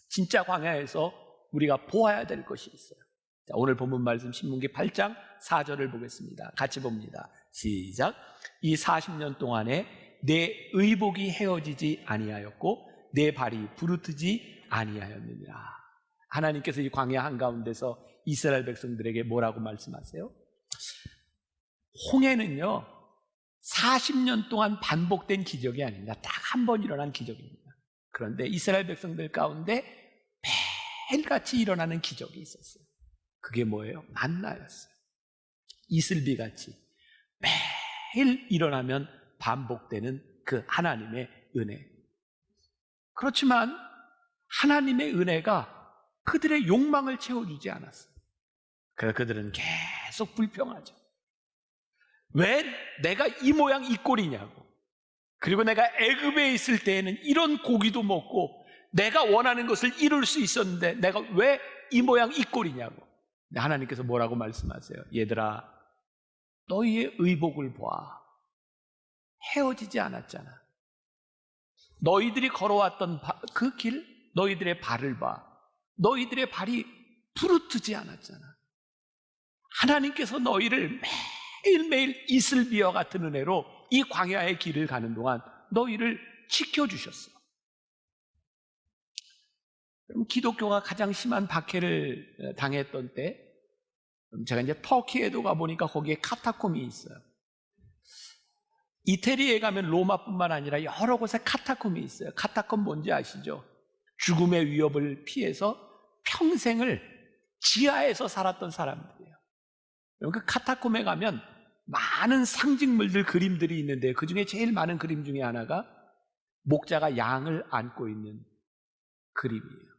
진짜 광야에서 우리가 보아야 될 것이 있어요. 자, 오늘 본문 말씀 신문기 8장 4절을 보겠습니다. 같이 봅니다. 시작. 이 40년 동안에 내 의복이 헤어지지 아니하였고 내 발이 부르트지 아니하였느니라. 하나님께서 이 광야 한가운데서 이스라엘 백성들에게 뭐라고 말씀하세요? 홍해는요 40년 동안 반복된 기적이 아닙니다. 딱 한 번 일어난 기적입니다. 그런데 이스라엘 백성들 가운데 매일같이 일어나는 기적이 있었어요. 그게 뭐예요? 만나였어요. 이슬비같이 매일 일어나면 반복되는 그 하나님의 은혜. 그렇지만 하나님의 은혜가 그들의 욕망을 채워주지 않았어요. 그래서 그들은 계속 불평하죠. 왜 내가 이 모양 이 꼴이냐고. 그리고 내가 애굽에 있을 때에는 이런 고기도 먹고 내가 원하는 것을 이룰 수 있었는데 내가 왜 이 모양 이 꼴이냐고. 하나님께서 뭐라고 말씀하세요? 얘들아, 너희의 의복을 봐. 헤어지지 않았잖아. 너희들이 걸어왔던 그 길, 너희들의 발을 봐. 너희들의 발이 부르트지 않았잖아. 하나님께서 너희를 매일매일 이슬비와 같은 은혜로 이 광야의 길을 가는 동안 너희를 지켜주셨어. 그럼 기독교가 가장 심한 박해를 당했던 때, 제가 이제 터키에도 가보니까 거기에 카타콤이 있어요. 이태리에 가면 로마뿐만 아니라 여러 곳에 카타콤이 있어요. 카타콤 뭔지 아시죠? 죽음의 위협을 피해서 평생을 지하에서 살았던 사람들이에요. 그 카타콤에 가면 많은 상징물들, 그림들이 있는데 그 중에 제일 많은 그림 중에 하나가 목자가 양을 안고 있는 그림이에요.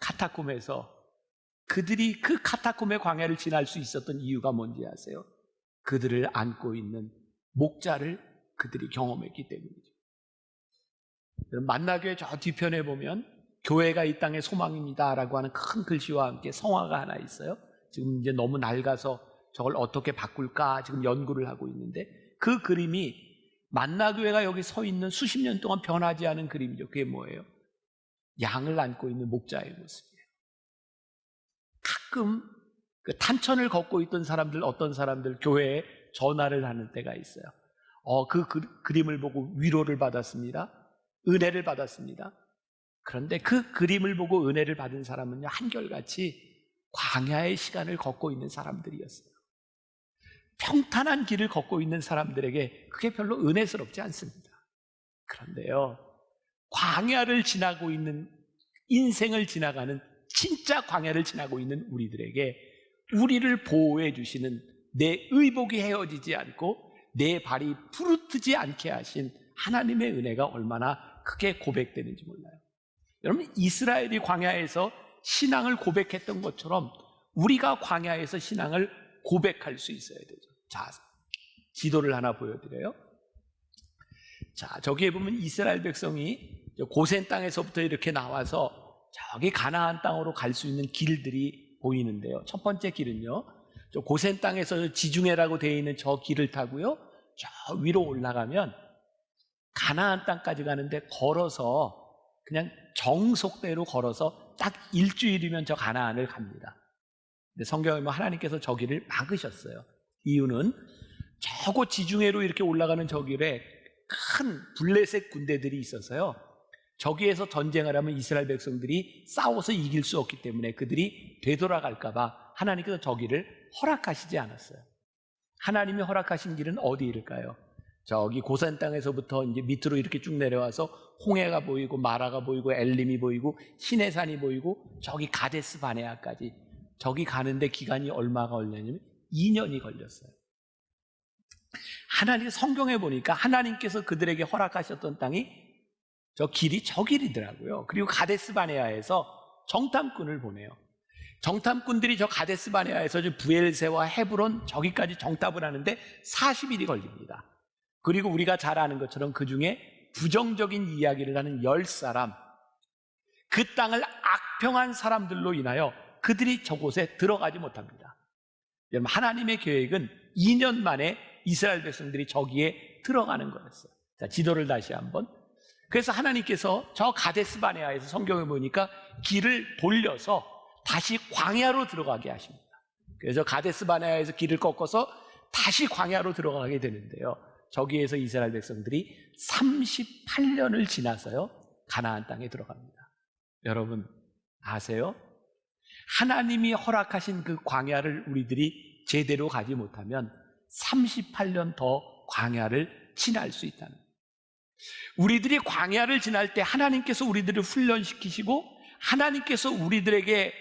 카타콤에서 그들이 그 카타콤의 광야를 지날 수 있었던 이유가 뭔지 아세요? 그들을 안고 있는 목자를 그들이 경험했기 때문이죠. 만나교회 저 뒤편에 보면 교회가 이 땅의 소망입니다라고 하는 큰 글씨와 함께 성화가 하나 있어요. 지금 이제 너무 낡아서 저걸 어떻게 바꿀까 지금 연구를 하고 있는데, 그 그림이 만나교회가 여기 서 있는 수십 년 동안 변하지 않은 그림이죠. 그게 뭐예요? 양을 안고 있는 목자의 모습이에요. 가끔 그 탄천을 걷고 있던 사람들, 어떤 사람들 교회에 전화를 하는 때가 있어요. 그 그림을 보고 위로를 받았습니다. 은혜를 받았습니다. 그런데 그 그림을 보고 은혜를 받은 사람은요, 한결같이 광야의 시간을 걷고 있는 사람들이었어요. 평탄한 길을 걷고 있는 사람들에게 그게 별로 은혜스럽지 않습니다. 그런데요, 광야를 지나고 있는, 인생을 지나가는, 진짜 광야를 지나고 있는 우리들에게 우리를 보호해 주시는, 내 의복이 헤어지지 않고 내 발이 부르트지 않게 하신 하나님의 은혜가 얼마나 크게 고백되는지 몰라요. 여러분, 이스라엘이 광야에서 신앙을 고백했던 것처럼 우리가 광야에서 신앙을 고백할 수 있어야 되죠. 자, 지도를 하나 보여드려요. 자, 저기에 보면 이스라엘 백성이 고센 땅에서부터 이렇게 나와서 저기 가나안 땅으로 갈 수 있는 길들이 보이는데요. 첫 번째 길은요, 저 고센 땅에서 지중해라고 되어 있는 저 길을 타고요, 저 위로 올라가면 가나안 땅까지 가는데 걸어서, 그냥 정속대로 걸어서 딱 일주일이면 저 가나안을 갑니다. 근데 성경에 보면 하나님께서 저 길을 막으셨어요. 이유는 저곳 지중해로 이렇게 올라가는 저 길에 큰 블레셋 군대들이 있어서요, 저기에서 전쟁을 하면 이스라엘 백성들이 싸워서 이길 수 없기 때문에 그들이 되돌아갈까 봐 하나님께서 저 길을 허락하시지 않았어요. 하나님이 허락하신 길은 어디일까요? 저기 고산 땅에서부터 이제 밑으로 이렇게 쭉 내려와서 홍해가 보이고 마라가 보이고 엘림이 보이고 시내산이 보이고 저기 가데스 바네아까지, 저기 가는데 기간이 얼마가 걸렸냐면 2년이 걸렸어요. 하나님, 성경에 보니까 하나님께서 그들에게 허락하셨던 땅이 저 길이 저 길이더라고요. 그리고 가데스 바네아에서 정탐꾼을 보내요. 정탐꾼들이 저 가데스 바네아에서 저 부엘세와 헤브론 저기까지 정탐을 하는데 40일이 걸립니다. 그리고 우리가 잘 아는 것처럼 그 중에 부정적인 이야기를 하는 10사람, 그 땅을 악평한 사람들로 인하여 그들이 저곳에 들어가지 못합니다. 여러분, 하나님의 계획은 2년 만에 이스라엘 백성들이 저기에 들어가는 거였어요. 자, 지도를 다시 한번. 그래서 하나님께서 저 가데스 바네아에서 성경에 보니까 길을 돌려서 다시 광야로 들어가게 하십니다. 그래서 가데스 바네아에서 길을 꺾어서 다시 광야로 들어가게 되는데요, 저기에서 이스라엘 백성들이 38년을 지나서요 가나안 땅에 들어갑니다. 여러분, 아세요? 하나님이 허락하신 그 광야를 우리들이 제대로 가지 못하면 38년 더 광야를 지날 수 있다는 거예요. 우리들이 광야를 지날 때 하나님께서 우리들을 훈련시키시고 하나님께서 우리들에게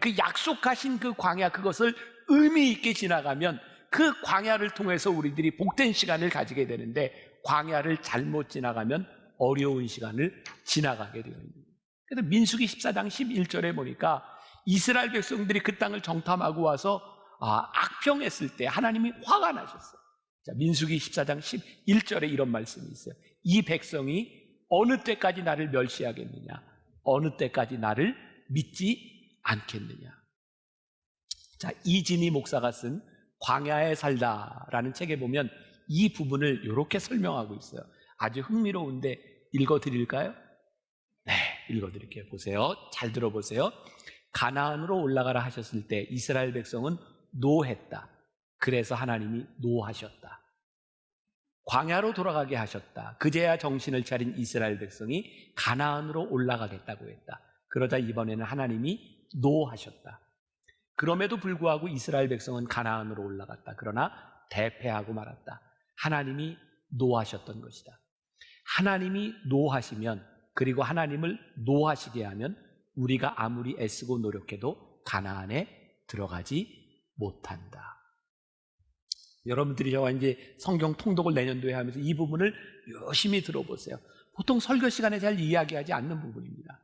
그 약속하신 그 광야, 그것을 의미 있게 지나가면 그 광야를 통해서 우리들이 복된 시간을 가지게 되는데, 광야를 잘못 지나가면 어려운 시간을 지나가게 되어 있는 거예요. 그래서 민수기 14장 11절에 보니까 이스라엘 백성들이 그 땅을 정탐하고 와서 악평했을 때 하나님이 화가 나셨어요. 자, 민수기 14장 11절에 이런 말씀이 있어요. 이 백성이 어느 때까지 나를 멸시하겠느냐, 어느 때까지 나를 믿지 않겠느냐. 자, 이진희 목사가 쓴 광야에 살다라는 책에 보면 이 부분을 이렇게 설명하고 있어요. 아주 흥미로운데 읽어드릴까요? 네, 읽어드릴게요. 보세요. 잘 들어보세요. 가나안으로 올라가라 하셨을 때 이스라엘 백성은 노했다. 그래서 하나님이 노하셨다. 광야로 돌아가게 하셨다. 그제야 정신을 차린 이스라엘 백성이 가나안으로 올라가겠다고 했다. 그러자 이번에는 하나님이 노하셨다. 그럼에도 불구하고 이스라엘 백성은 가나안으로 올라갔다. 그러나 대패하고 말았다. 하나님이 노하셨던 것이다. 하나님이 노하시면, 그리고 하나님을 노하시게 하면 우리가 아무리 애쓰고 노력해도 가나안에 들어가지 못한다. 여러분들이 저와 이제 성경 통독을 내년도에 하면서 이 부분을 열심히 들어보세요. 보통 설교 시간에 잘 이야기하지 않는 부분입니다.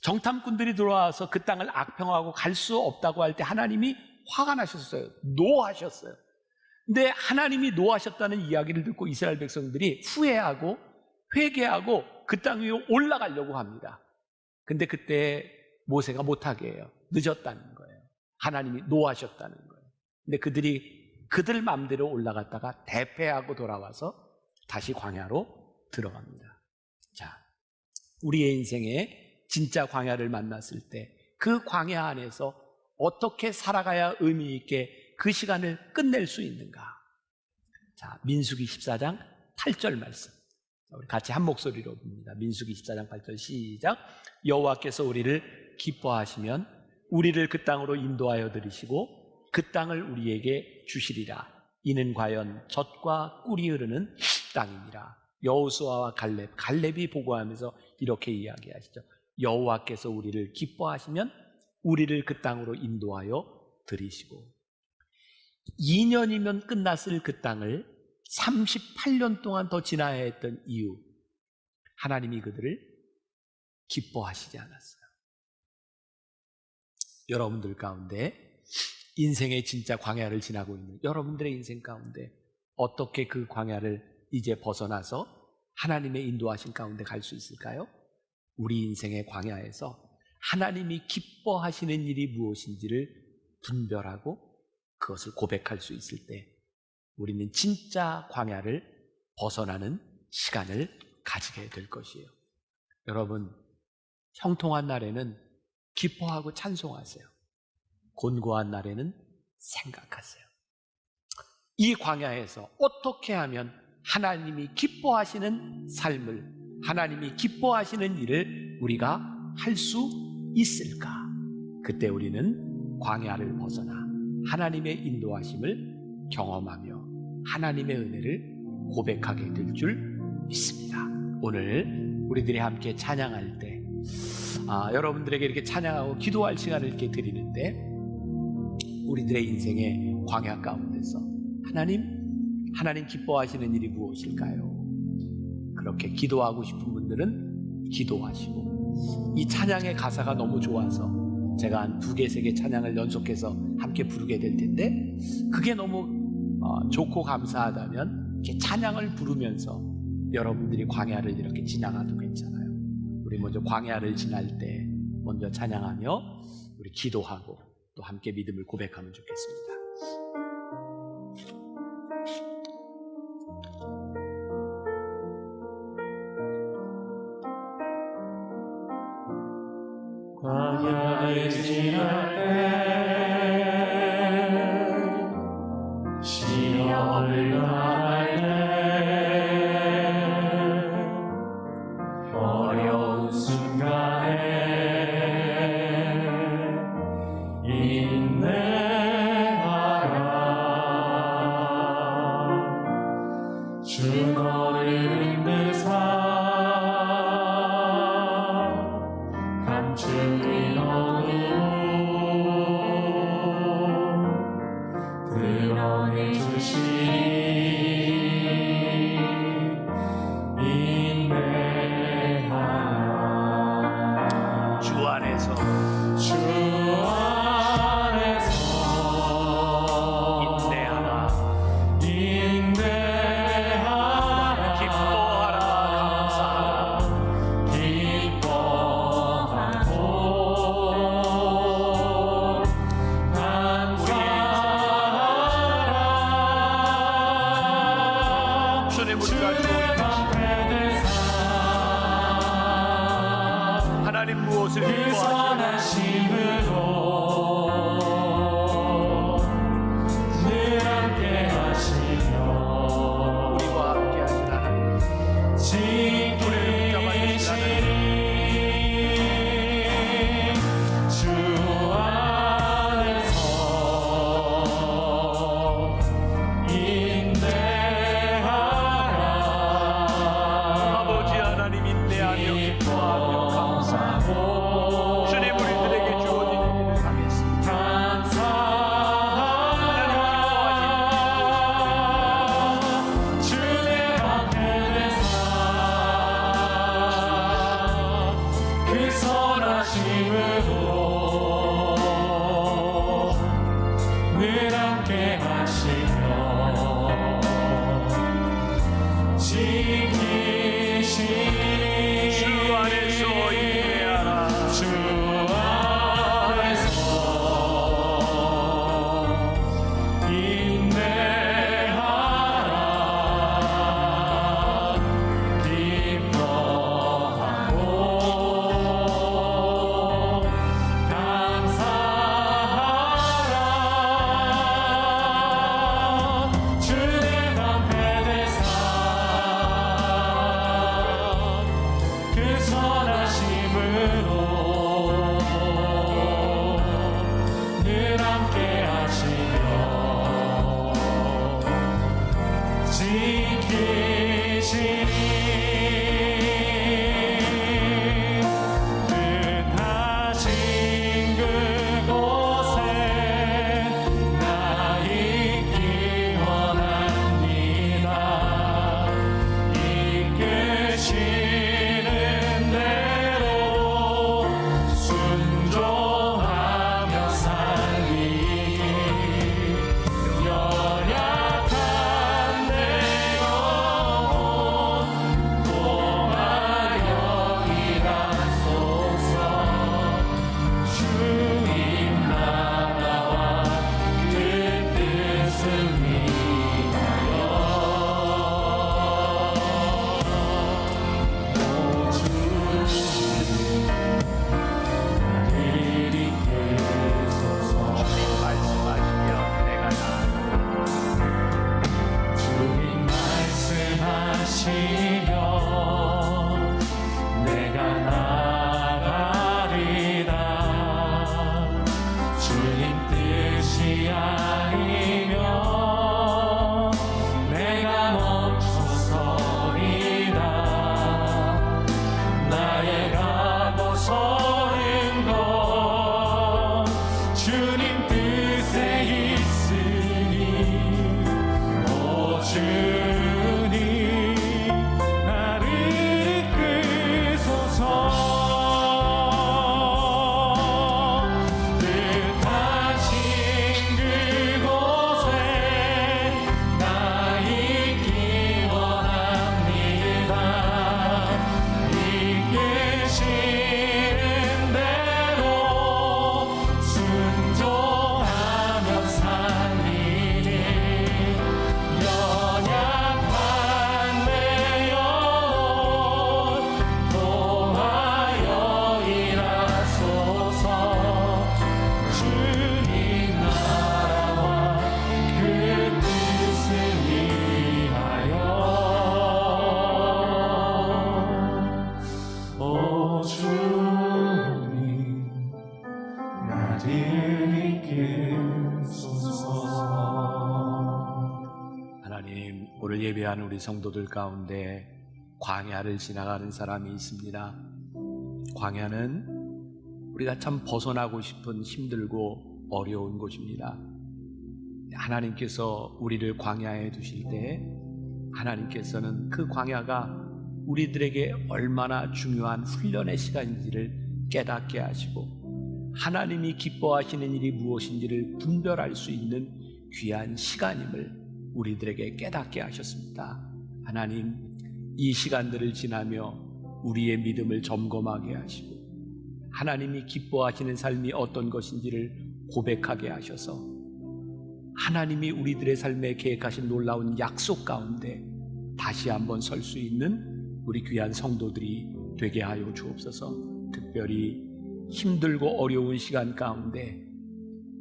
정탐꾼들이 들어와서 그 땅을 악평하고 갈 수 없다고 할 때 하나님이 화가 나셨어요. 노하셨어요. 근데 하나님이 노하셨다는 이야기를 듣고 이스라엘 백성들이 후회하고 회개하고 그 땅 위로 올라가려고 합니다. 근데 그때 모세가 못하게 해요. 늦었다는 거예요. 하나님이 노하셨다는 거예요. 근데 그들이 그들 마음대로 올라갔다가 대패하고 돌아와서 다시 광야로 들어갑니다. 자, 우리의 인생에 진짜 광야를 만났을 때 그 광야 안에서 어떻게 살아가야 의미 있게 그 시간을 끝낼 수 있는가? 자, 민수기 14장 8절 말씀. 우리 같이 한 목소리로 봅니다. 민수기 14장 8절 시작. 여호와께서 우리를 기뻐하시면 우리를 그 땅으로 인도하여 들이시고 그 땅을 우리에게 주시리라. 이는 과연 젖과 꿀이 흐르는 땅이니라. 여호수아와 갈렙이 보고하면서 이렇게 이야기하시죠. 여호와께서 우리를 기뻐하시면 우리를 그 땅으로 인도하여 들이시고, 2년이면 끝났을 그 땅을 38년 동안 더 지나야 했던 이유, 하나님이 그들을 기뻐하시지 않았어요. 여러분들 가운데 인생의 진짜 광야를 지나고 있는 여러분들의 인생 가운데 어떻게 그 광야를 이제 벗어나서 하나님의 인도하신 가운데 갈 수 있을까요? 우리 인생의 광야에서 하나님이 기뻐하시는 일이 무엇인지를 분별하고 그것을 고백할 수 있을 때 우리는 진짜 광야를 벗어나는 시간을 가지게 될 것이에요. 여러분, 형통한 날에는 기뻐하고 찬송하세요. 곤고한 날에는 생각하세요. 이 광야에서 어떻게 하면 하나님이 기뻐하시는 삶을, 하나님이 기뻐하시는 일을 우리가 할 수 있을까? 그때 우리는 광야를 벗어나 하나님의 인도하심을 경험하며 하나님의 은혜를 고백하게 될 줄 믿습니다. 오늘 우리들이 함께 찬양할 때 여러분들에게 이렇게 찬양하고 기도할 시간을 이렇게 드리는데, 우리들의 인생의 광야 가운데서 하나님 기뻐하시는 일이 무엇일까요? 그렇게 기도하고 싶은 분들은 기도하시고, 이 찬양의 가사가 너무 좋아서 제가 한 2개, 3개 찬양을 연속해서 함께 부르게 될 텐데, 그게 너무 좋고 감사하다면 이렇게 찬양을 부르면서 여러분들이 광야를 이렇게 지나가도 괜찮아요. 우리 먼저 광야를 지날 때 먼저 찬양하며 우리 기도하고 또 함께 믿음을 고백하면 좋겠습니다. 광야를 지날 때 시험을 당할 때 어려운 순간에 안에서 주 안에서 인내하라 인내하라 기뻐하라 감사하라 기뻐하고 감사하라 주님 우리가 하나님 무엇을 기뻐하시나 선하심으로 늘 함께 하시며 우리와 함께 하신 하나님 지키시니 주 안에서 인내하라 아버지 하나님 인내하며 기뻐하며 감사하고 주님 우리들에게 주어진 일을 하겠습니다. 감사하라 주의 앞에 대사 그 선하심으로 늘 함께 하시며 지키시니 주 안에서 인내하라 주 안에서 인내하라 기뻐하고 감사하라 주의 앞에 대사 그 선하심으로 늘 함께 하시며 지키시니 뜻하신 그곳에 나 있기 원합니다. 이끄시는 대로 순종하며 살리기 연약한 내 영혼 통하여 일하소서 주님 나라와 그 뜻을 위하여 오 주님 들이키소서 말씀하시며 내가 주님 말씀하시며 내가 나가리다 주님 뜻이 아니면 내가 멈춰서리다 나의 가고 서는 것 주님 뜻에 있으니 오 주님 나를 이끄소서 뜻하신 그곳에 나 있기 원합니다. 이끄시는 대로 순종하며 살리니 연약한 내 영혼 통하여 일하소서 주님 나라와 그 뜻을 위하여 오 주님 나를 이끌소서. 하나님 오늘 예배하는 우리 성도들 가운데 광야를 지나가는 사람이 있습니다. 광야는 우리가 참 벗어나고 싶은 힘들고 어려운 곳입니다. 하나님께서 우리를 광야에 두실 때 하나님께서는 그 광야가 우리들에게 얼마나 중요한 훈련의 시간인지를 깨닫게 하시고 하나님이 기뻐하시는 일이 무엇인지를 분별할 수 있는 귀한 시간임을 우리들에게 깨닫게 하셨습니다. 하나님, 이 시간들을 지나며 우리의 믿음을 점검하게 하시고 하나님이 기뻐하시는 삶이 어떤 것인지를 고백하게 하셔서 하나님이 우리들의 삶에 계획하신 놀라운 약속 가운데 다시 한번 설 수 있는 우리 귀한 성도들이 되게 하여 주옵소서. 특별히 힘들고 어려운 시간 가운데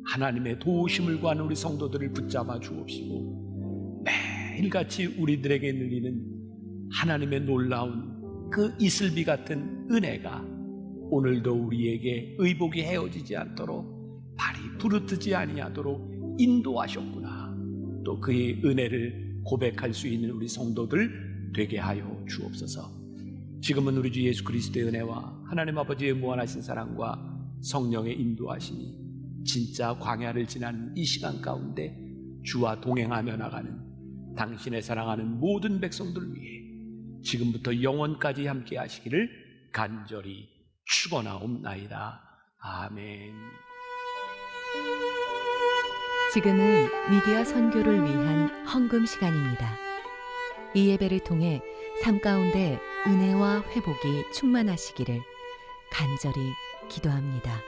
하나님의 도우심을 구하는 우리 성도들을 붙잡아 주옵시고 매일같이 우리들에게 늘리는 하나님의 놀라운 그 이슬비 같은 은혜가 오늘도 우리에게 의복이 헤어지지 않도록 발이 부르트지 아니하도록 인도하셨구나. 또 그의 은혜를 고백할 수 있는 우리 성도들 되게 하여 주옵소서. 지금은 우리 주 예수 그리스도의 은혜와 하나님 아버지의 무한하신 사랑과 성령의 인도하심이 진짜 광야를 지나는 이 시간 가운데 주와 동행하며 나가는 당신의 사랑하는 모든 백성들 위해 지금부터 영원까지 함께 하시기를 간절히 축원하옵나이다. 아멘. 지금은 미디어 선교를 위한 헌금 시간입니다. 이 예배를 통해 삶 가운데 은혜와 회복이 충만하시기를 간절히 기도합니다.